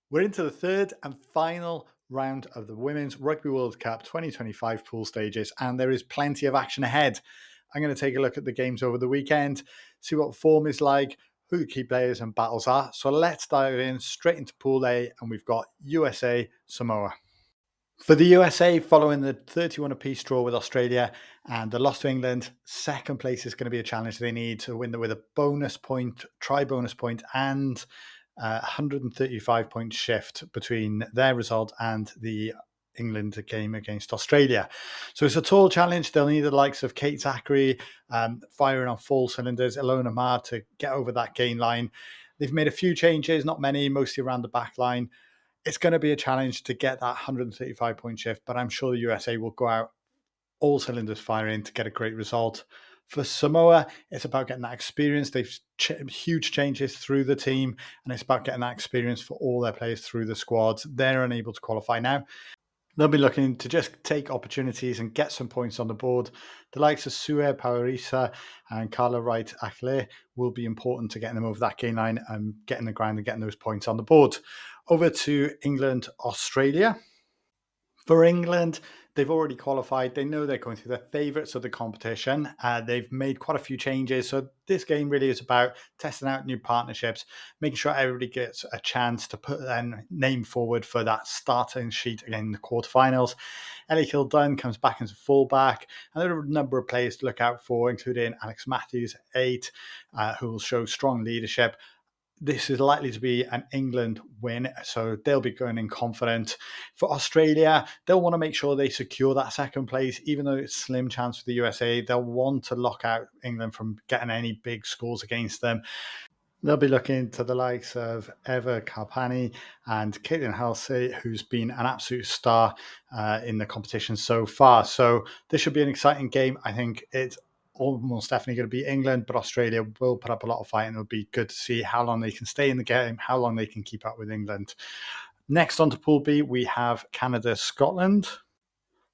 We're into the third and final round of the Women's Rugby World Cup 2025 pool stages, and there is plenty of action ahead. I'm going to take a look at the games over the weekend, see what form is like, who the key players and battles are. So let's dive in straight into Pool A, and we've got USA Samoa. For the USA, following the 31 apiece draw with Australia and the loss to England, second place is going to be a challenge. They need to win with a bonus point, try bonus point, and 135-point shift between their result and the England game against Australia. So it's a tall challenge. They'll need the likes of Kate Zachary firing on full cylinders, Ilona Maher to get over that gain line. They've made a few changes, not many, mostly around the back line. It's going to be a challenge to get that 135-point shift, but I'm sure the USA will go out all cylinders firing to get a great result. For Samoa, it's about getting that experience. They've huge changes through the team, and it's about getting that experience for all their players through the squads. They're unable to qualify now. They'll be looking to just take opportunities and get some points on the board. The likes of Sue Powerisa and Carla Wright Akle will be important to getting them over that gain line and getting the ground and getting those points on the board. Over to England, Australia. For England, they've already qualified. They know they're going through the favourites of the competition. They've made quite a few changes. So this game really is about testing out new partnerships, making sure everybody gets a chance to put their name forward for that starting sheet again in the quarterfinals. Ellie Kildown comes back as a fullback, and there are a number of players to look out for, including Alex Matthews, 8, who will show strong leadership. This is likely to be an England win, so they'll be going in confident. For Australia, they'll want to make sure they secure that second place, even though it's a slim chance for the USA. They'll want to lock out England from getting any big scores against them. They'll be looking to the likes of Eva Karpani and Caitlin Halsey, who's been an absolute star in the competition so far. So this should be an exciting game. I think it's almost definitely going to be England, but Australia will put up a lot of fight, and it'll be good to see how long they can stay in the game, how long they can keep up with England. Next on to Pool B, we have Canada, Scotland.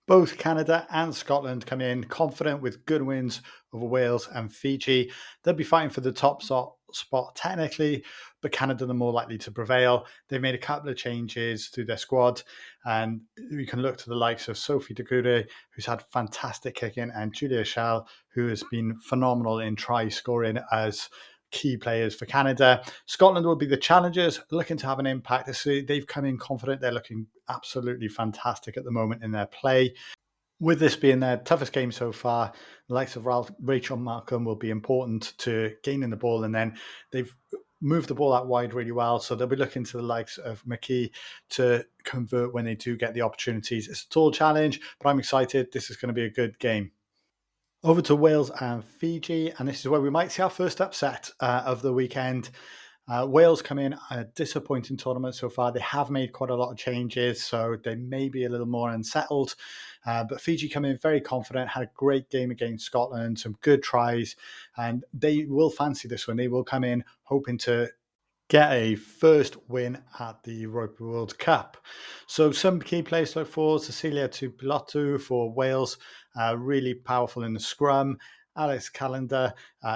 Both Canada and Scotland come in confident with good wins over Wales and Fiji. They'll be fighting for the top spot technically, but Canada are more likely to prevail. They've made a couple of changes to their squad, and you can look to the likes of Sophie Degoude, who's had fantastic kicking, and Julia Schall, who has been phenomenal in try scoring as key players for Canada. Scotland will be the challengers, looking to have an impact. So they've come in confident. They're looking absolutely fantastic at the moment in their play. With this being their toughest game so far, the likes of Rachel Malcolm will be important to gaining the ball, and then they've moved the ball out wide really well. So they'll be looking to the likes of McKee to convert when they do get the opportunities. It's a tall challenge, but I'm excited. This is going to be a good game. Over to Wales and Fiji, and this is where we might see our first upset of the weekend. Wales come in a disappointing tournament so far. They have made quite a lot of changes, so they may be a little more unsettled. But Fiji come in very confident, had a great game against Scotland, some good tries, and they will fancy this one. They will come in hoping to get a first win at the Rugby World Cup. So some key players to look for: Cecilia Tupilotu for Wales, really powerful in the scrum. Alex Callender,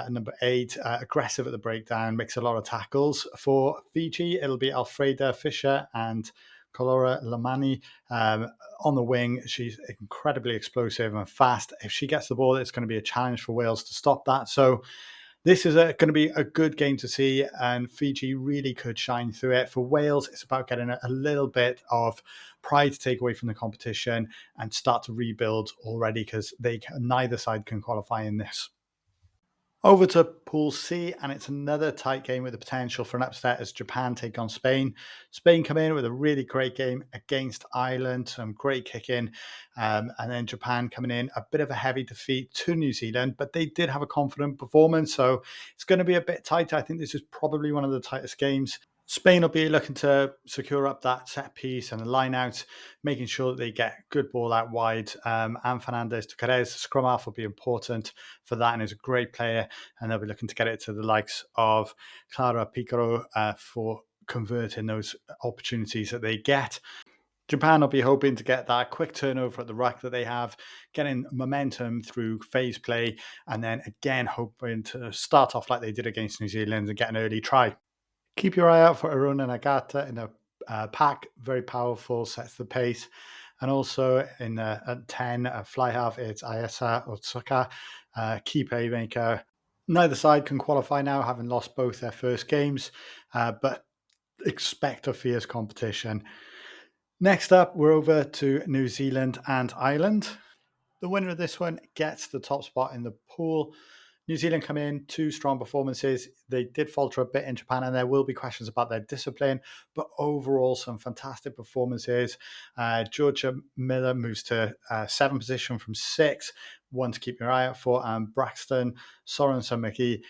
number 8, aggressive at the breakdown, makes a lot of tackles. For Fiji, it'll be Alfreda Fisher and Colora Lamani on the wing. She's incredibly explosive and fast. If she gets the ball, it's going to be a challenge for Wales to stop that. So this is going to be a good game to see, and Fiji really could shine through it. For Wales, it's about getting a little bit of pride to take away from the competition and start to rebuild already, because neither side can qualify in this. Over to Pool C, and it's another tight game with the potential for an upset as Japan take on Spain. Spain come in with a really great game against Ireland, some great kicking, and then Japan coming in a bit of a heavy defeat to New Zealand, but they did have a confident performance, so it's going to be a bit tighter. I think this is probably one of the tightest games. Spain will be looking to secure up that set piece and a line out, making sure that they get good ball out wide. And Fernandez to Carez, the scrum half, will be important for that, and is a great player. And they'll be looking to get it to the likes of Clara Picaro for converting those opportunities that they get. Japan will be hoping to get that quick turnover at the ruck that they have, getting momentum through phase play, and then again hoping to start off like they did against New Zealand and get an early try. Keep your eye out for Aruna Nagata in a pack, very powerful, sets the pace. And also at 10, fly half, it's Ayesa Otsuka, key playmaker. Neither side can qualify now, having lost both their first games, but expect a fierce competition. Next up, we're over to New Zealand and Ireland. The winner of this one gets the top spot in the pool. New Zealand come in, two strong performances. They did falter a bit in Japan, and there will be questions about their discipline, but overall, some fantastic performances. Georgia Miller moves to 7th position from 6, one to keep your eye out for, and Braxton Sorensen McGee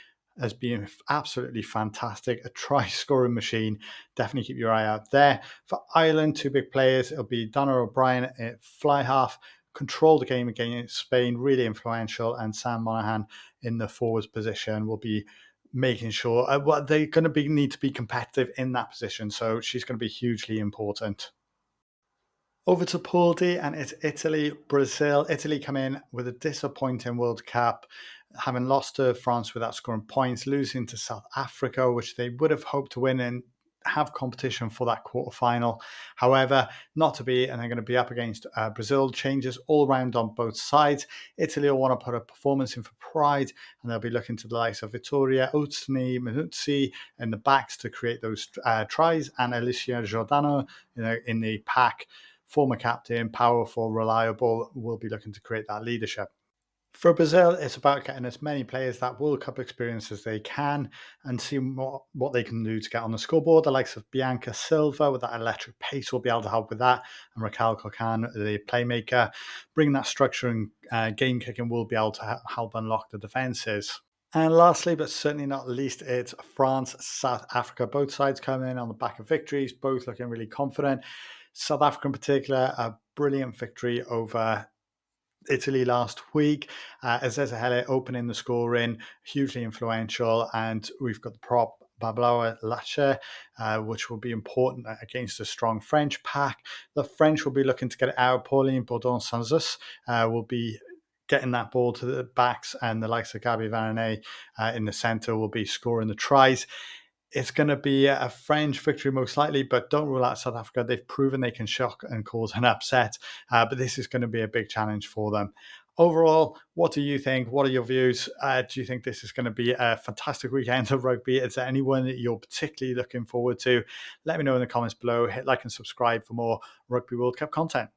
has been absolutely fantastic, a try-scoring machine. Definitely keep your eye out there. For Ireland, two big players. It'll be Donna O'Brien at fly half, control the game against Spain, really influential, and Sam Monaghan in the forwards position will be making sure they're going to need to be competitive in that position. So she's going to be hugely important. Over to Pool D, and it's Italy, Brazil. Italy come in with a disappointing World Cup, having lost to France without scoring points, losing to South Africa, which they would have hoped to win and have competition for that quarterfinal. However, not to be, and they're going to be up against Brazil. Changes all around on both sides. Italy will want to put a performance in for pride, and they'll be looking to the likes of Vittoria, Utsni, Minuzzi in the backs to create those tries, and Alicia Giordano in the pack. Former captain, powerful, reliable, will be looking to create that leadership. For Brazil, it's about getting as many players that World Cup experience as they can and seeing what they can do to get on the scoreboard. The likes of Bianca Silva with that electric pace will be able to help with that. And Raquel Cocan, the playmaker, bringing that structure and game kicking will be able to help unlock the defences. And lastly, but certainly not least, it's France, South Africa. Both sides coming in on the back of victories, both looking really confident. South Africa in particular, a brilliant victory over Italy last week. Azeza Hele opening the scoring, hugely influential. And we've got the prop Bablawa Lache, which will be important against a strong French pack. The French will be looking to get it out. Pauline Bourdon-Sanzus will be getting that ball to the backs, and the likes of Gabi Vananet in the centre will be scoring the tries. It's going to be a French victory most likely, but don't rule out South Africa. They've proven they can shock and cause an upset, but this is going to be a big challenge for them. Overall, what do you think? What are your views? Do you think this is going to be a fantastic weekend of rugby? Is there anyone that you're particularly looking forward to? Let me know in the comments below. Hit like and subscribe for more Rugby World Cup content.